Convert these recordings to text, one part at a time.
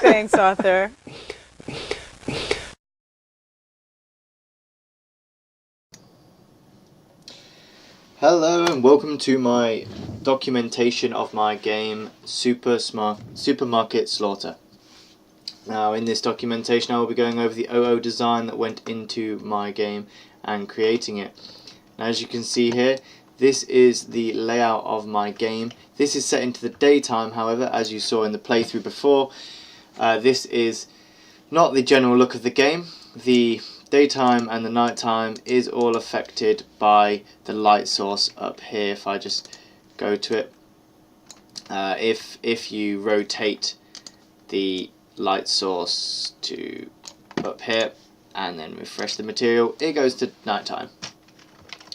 Thanks, Arthur. Hello and welcome to my documentation of my game Supermarket Slaughter. Now in this documentation I will be going over the OO design that went into my game and creating it. Now, as you can see here, this is the layout of my game. This is set into the daytime, however, as you saw in the playthrough before. This is not the general look of the game. The daytime and the nighttime is all affected by the light source up here. If I just go to it, if you rotate the light source to up here and then refresh the material, it goes to nighttime,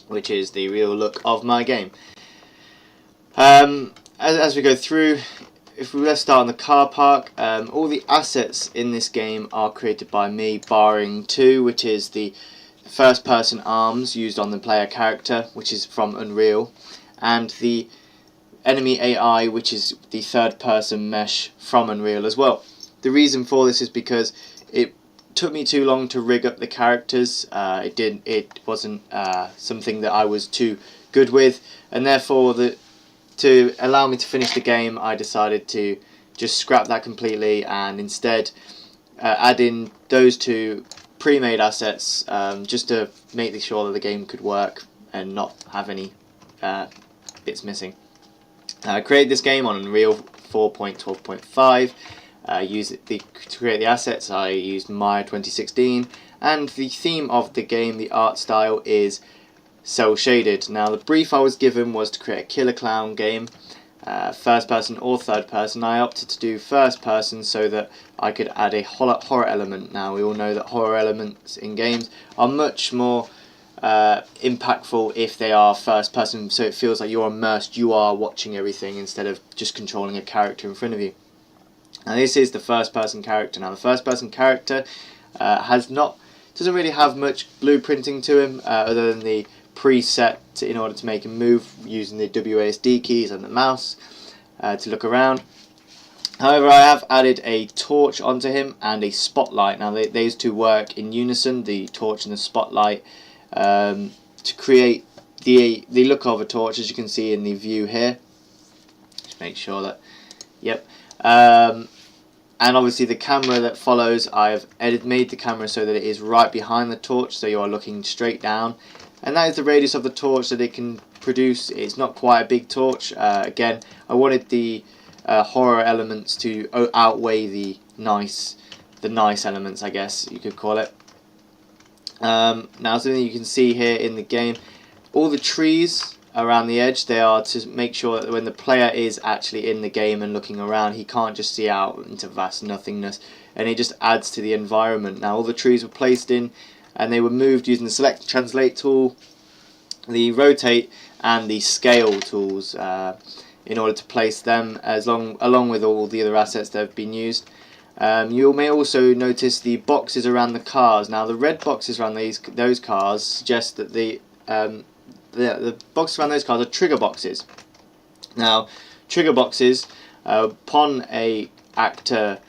which is the real look of my game. As we go through, let's start on the car park. All the assets in this game are created by me, barring two, which is the first person arms used on the player character, which is from Unreal, and the enemy AI, which is the third person mesh from Unreal as well. The reason for this is because it took me too long to rig up the characters. It wasn't something that I was too good with, and therefore to allow me to finish the game, I decided to just scrap that completely and instead add in those two pre-made assets, just to make sure that the game could work and not have any bits missing. I created this game on Unreal 4.12.5. To create the assets, I used Maya 2016, and the theme of the game, the art style, is cel shaded. Now, the brief I was given was to create a killer clown game, first person or third person. I opted to do first person so that I could add a horror element. Now, we all know that horror elements in games are much more impactful if they are first person, so it feels like you're immersed, you are watching everything instead of just controlling a character in front of you. Now, this is the first person character. Now, the first person character doesn't really have much blueprinting to him, other than the preset in order to make him move using the WASD keys and the mouse to look around. However, I have added a torch onto him and a spotlight. Now, these two work in unison, the torch and the spotlight, to create the look of a torch, as you can see in the view here. Just make sure that, yep. And obviously the camera that follows, I have made the camera so that it is right behind the torch, so you are looking straight down. And that is the radius of the torch that it can produce. It's not quite a big torch. Again, I wanted the horror elements to outweigh the nice elements, I guess you could call it. Now, something you can see here in the game, all the trees around the edge, they are to make sure that when the player is actually in the game and looking around, he can't just see out into vast nothingness, and it just adds to the environment. Now, all the trees were placed in and they were moved using the select and translate tool, the rotate and the scale tools, in order to place them along with all the other assets that have been used. You may also notice the boxes around the cars. Now, the red boxes around those cars suggest that the boxes around those cars are trigger boxes. Now, trigger boxes, upon a actor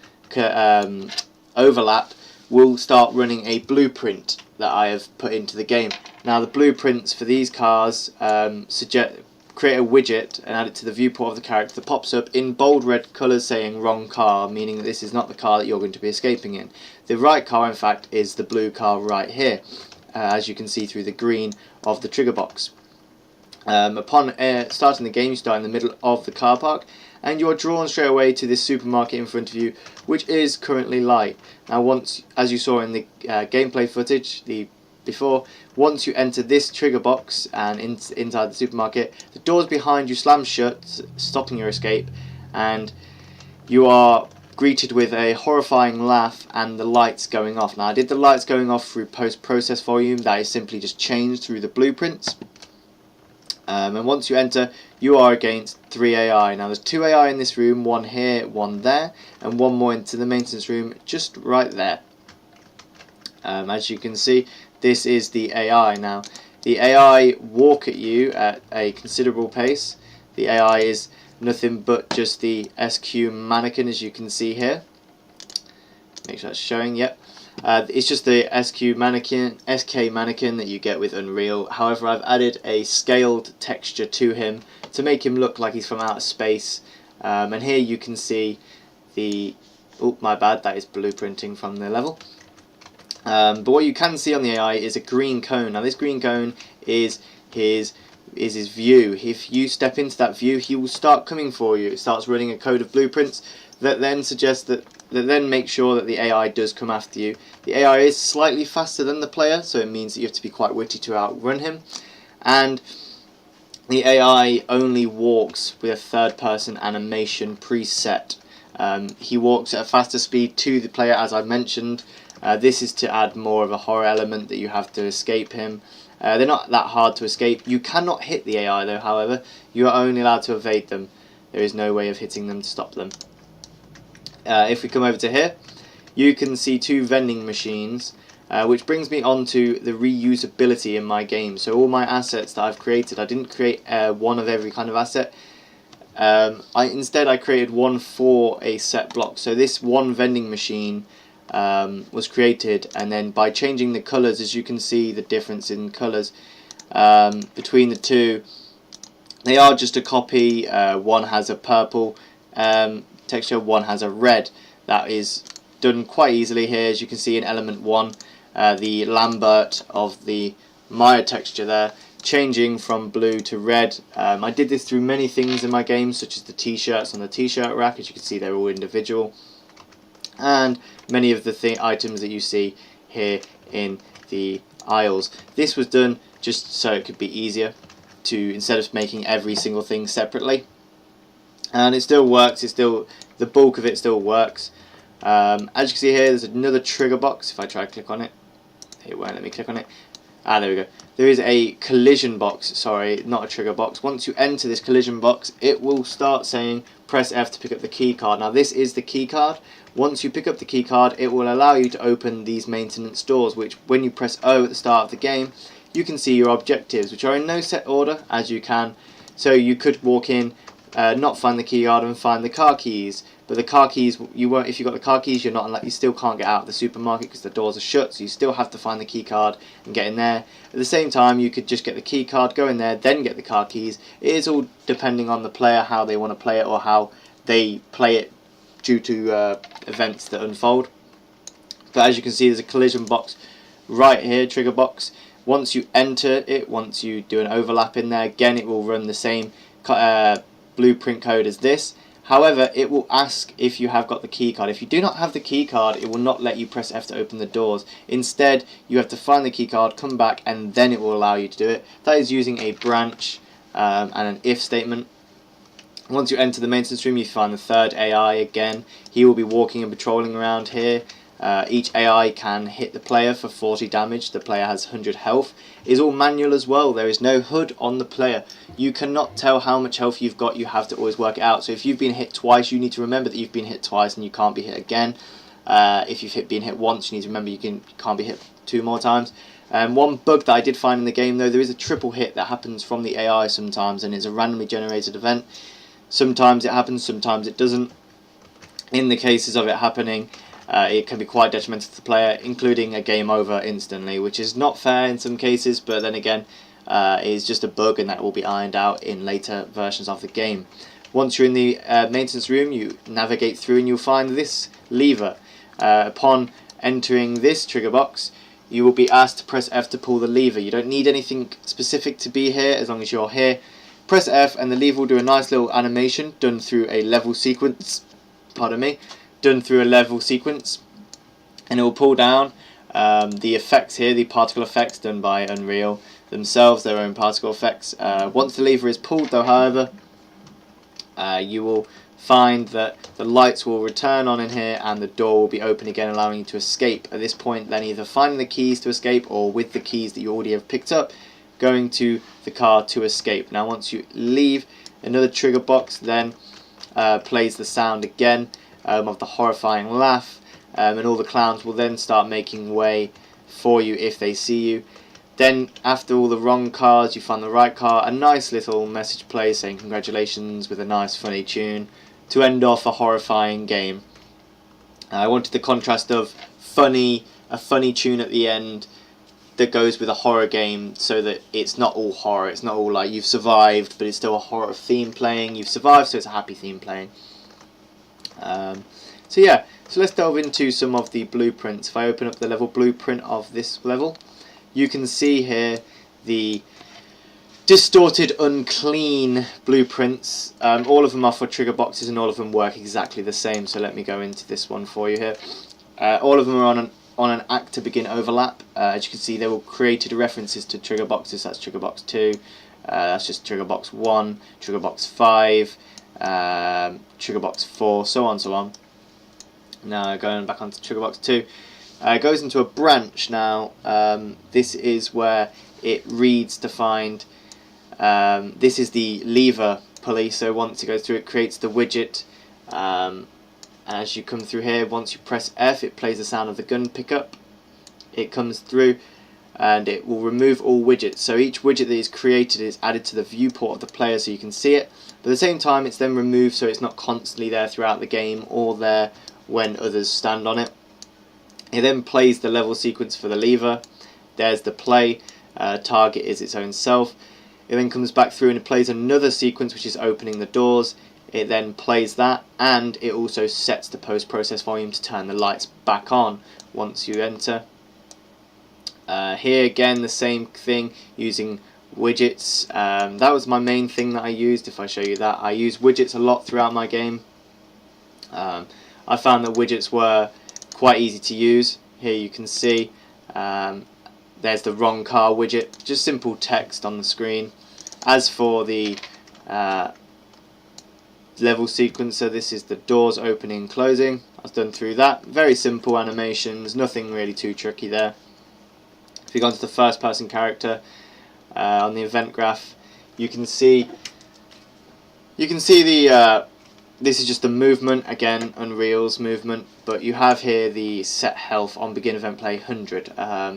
overlap, will start running a blueprint that I have put into the game. Now, the blueprints for these cars create a widget and add it to the viewport of the character that pops up in bold red colours saying wrong car, meaning that this is not the car that you're going to be escaping in. The right car, in fact, is the blue car right here, as you can see through the green of the trigger box. Upon starting the game, you start in the middle of the car park, and you're drawn straight away to this supermarket in front of you, which is currently light. Now, as you saw in the gameplay footage before, once you enter this trigger box and inside the supermarket, the doors behind you slam shut, stopping your escape, and you are greeted with a horrifying laugh and the lights going off. Now, I did the lights going off through post-process volume. That is simply just changed through the blueprints. And once you enter, you are against 3 AI. Now there's 2 AI in this room, one here, one there, and one more into the maintenance room just right there. As you can see, this is the AI. Now the AI walk at you at a considerable pace. The AI is nothing but just the SQ mannequin, as you can see here. Make sure that's showing, yep. It's just the SK mannequin that you get with Unreal. However, I've added a scaled texture to him to make him look like he's from outer space. And here you can see the... oh, my bad, that is blueprinting from the level. But what you can see on the AI is a green cone. Now this green cone is his view. If you step into that view, he will start coming for you. It starts running a code of blueprints that then suggests that then make sure that the AI does come after you. The AI is slightly faster than the player, so it means that you have to be quite witty to outrun him. And the AI only walks with a third-person animation preset. He walks at a faster speed to the player, as I mentioned. This is to add more of a horror element that you have to escape him. They're not that hard to escape. You cannot hit the AI though, however. You are only allowed to evade them. There is no way of hitting them to stop them. If we come over to here, you can see 2 vending machines, which brings me on to the reusability in my game. So all my assets that I've created, I didn't create one of every kind of asset. Instead I created one for a set block. So this one vending machine was created, and then by changing the colours, as you can see the difference in colours between the two, they are just a copy. One has a purple texture, one has a red. That is done quite easily here, as you can see in element 1, the Lambert of the Maya texture there, changing from blue to red. I did this through many things in my game, such as the t-shirts on the t-shirt rack. As you can see, they're all individual, and many of the items that you see here in the aisles. This was done just so it could be easier to, instead of making every single thing separately. And it still works. It's still, the bulk of it still works. As you can see here, there's another trigger box. If I try to click on it, it won't let me click on it. Ah, there we go. There is a collision box, sorry, not a trigger box. Once you enter this collision box, it will start saying press F to pick up the key card. Now this is the key card. Once you pick up the key card, it will allow you to open these maintenance doors, which when you press O at the start of the game, you can see your objectives, which are in no set order, as you can. So you could walk in, not find the key card and find the car keys. But the car keys, you won't. If you've got the car keys, you still can't get out of the supermarket because the doors are shut. So you still have to find the key card and get in there. At the same time, you could just get the key card, go in there, then get the car keys. It is all depending on the player, how they want to play it or how they play it due to events that unfold. But as you can see, there's a collision box right here, trigger box. Once you enter it, once you do an overlap in there, again it will run the same blueprint code as this. However, it will ask if you have got the key card. If you do not have the key card, it will not let you press F to open the doors. Instead, you have to find the key card, come back, and then it will allow you to do it. That is using a branch and an if statement. Once you enter the maintenance room, you find the third AI again. He will be walking and patrolling around here. Each AI can hit the player for 40 damage. The player has 100 health. It is all manual as well. There is no HUD on the player. You cannot tell how much health you've got. You have to always work it out. So if you've been hit twice, you need to remember that you've been hit twice and you can't be hit again. If you've been hit once, you need to remember you can't be hit 2 more times. One bug that I did find in the game, though, there is a triple hit that happens from the AI sometimes, and it's a randomly generated event. Sometimes it happens, sometimes it doesn't. In the cases of it happening, it can be quite detrimental to the player, including a game over instantly, which is not fair in some cases, but then again, it is just a bug, and that will be ironed out in later versions of the game. Once you're in the maintenance room, you navigate through and you'll find this lever. Upon entering this trigger box, you will be asked to press F to pull the lever. You don't need anything specific to be here, as long as you're here. Press F and the lever will do a nice little animation done through a level sequence. Pardon me. Done through a level sequence, and it will pull down the effects here, the particle effects done by Unreal themselves, their own particle effects. Once the lever is pulled, though, however, you will find that the lights will return on in here and the door will be open again, allowing you to escape. At this point, then either finding the keys to escape, or with the keys that you already have picked up, going to the car to escape. Now once you leave, another trigger box then plays the sound again of the horrifying laugh, and all the clowns will then start making way for you if they see you. Then after all the wrong cars, you find the right car, a nice little message plays saying congratulations with a nice funny tune to end off a horrifying game. I wanted the contrast of a funny tune at the end that goes with a horror game, so that it's not all horror, it's not all like you've survived but it's still a horror theme playing, you've survived so it's a happy theme playing. So yeah, so let's delve into some of the blueprints. If I open up the level blueprint of this level, you can see here the distorted, unclean blueprints. All of them are for trigger boxes and all of them work exactly the same, so let me go into this one for you here. All of them are on an act to begin overlap. As you can see, they were created references to trigger boxes. That's trigger box 2, that's just trigger box 1, trigger box 5, trigger box 4, so on so on. Now going back onto trigger box 2, it goes into a branch now. This is where it reads to find, this is the lever pulley, so once it goes through it creates the widget. As you come through here, once you press F, it plays the sound of the gun pickup. It comes through and it will remove all widgets. So each widget that is created is added to the viewport of the player so you can see it. But at the same time, it's then removed so it's not constantly there throughout the game or there when others stand on it. It then plays the level sequence for the lever. There's the play. Target is its own self. It then comes back through and it plays another sequence which is opening the doors. It then plays that, and it also sets the post-process volume to turn the lights back on once you enter. Here again the same thing, using widgets. That was my main thing that I used. If I show you that, I use widgets a lot throughout my game. I found that widgets were quite easy to use. Here you can see there's the wrong car widget, just simple text on the screen. As for the level sequencer, this is the doors opening and closing. I've done through that. Very simple animations, nothing really too tricky there. If you go onto the first person character on the event graph, you can see the this is just the movement, again Unreal's movement, but you have here the set health on begin event play 100.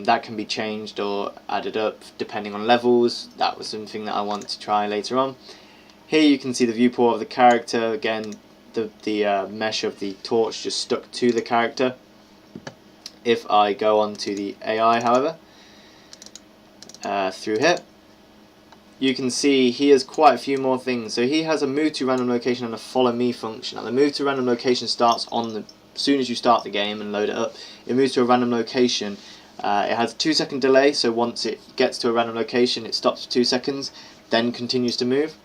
That can be changed or added up depending on levels. That was something that I want to try later on. Here you can see the viewport of the character. Again, the mesh of the torch just stuck to the character. If I go on to the AI, however, through here, you can see he has quite a few more things. So he has a move to random location and a follow me function. Now the move to random location starts on the as soon as you start the game and load it up. It moves to a random location. It has a 2-second delay, so once it gets to a random location it stops for 2 seconds, then continues to move.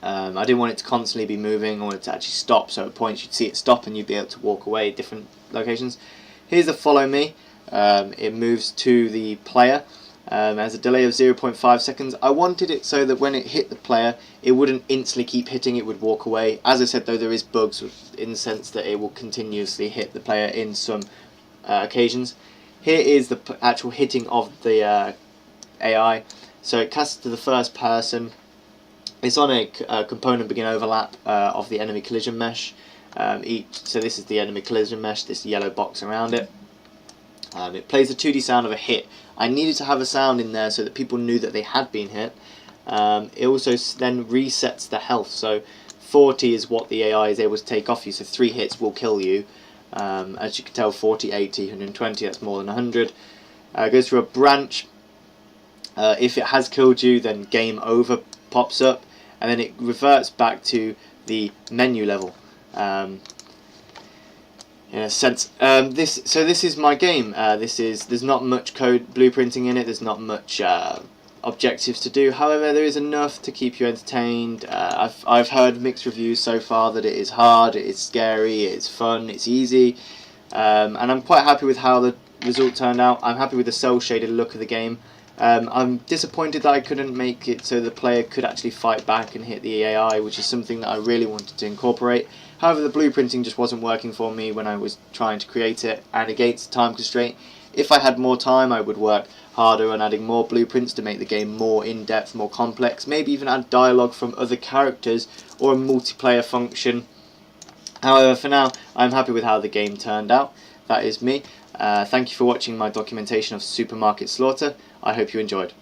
I didn't want it to constantly be moving. I wanted it to actually stop, so at points you'd see it stop and you'd be able to walk away at different locations. Here's the follow me. It moves to the player. Has a delay of 0.5 seconds. I wanted it so that when it hit the player it wouldn't instantly keep hitting, it would walk away. As I said though, there is bugs in the sense that it will continuously hit the player in some occasions. Here is the actual hitting of the AI. So it casts to the first person. It's on a component begin overlap of the enemy collision mesh. So this is the enemy collision mesh, this yellow box around it. It plays the 2D sound of a hit. I needed to have a sound in there so that people knew that they had been hit. It also then resets the health. So 40 is what the AI is able to take off you, so 3 hits will kill you. As you can tell, 40, 80, 120, that's more than 100. It goes through a branch. If it has killed you, then game over pops up, and then it reverts back to the menu level. In a sense, this is my game. There's not much code blueprinting in it. There's not much objectives to do. However, there is enough to keep you entertained. I've heard mixed reviews so far that it is hard, it is scary, it's fun, it's easy, and I'm quite happy with how the result turned out. I'm happy with the cel shaded look of the game. I'm disappointed that I couldn't make it so the player could actually fight back and hit the AI, which is something that I really wanted to incorporate. However, the blueprinting just wasn't working for me when I was trying to create it, and against the time constraint, if I had more time I would work harder and adding more blueprints to make the game more in-depth, more complex, maybe even add dialogue from other characters or a multiplayer function. However, for now, I'm happy with how the game turned out. That is me. Thank you for watching my documentation of Supermarket Slaughter. I hope you enjoyed.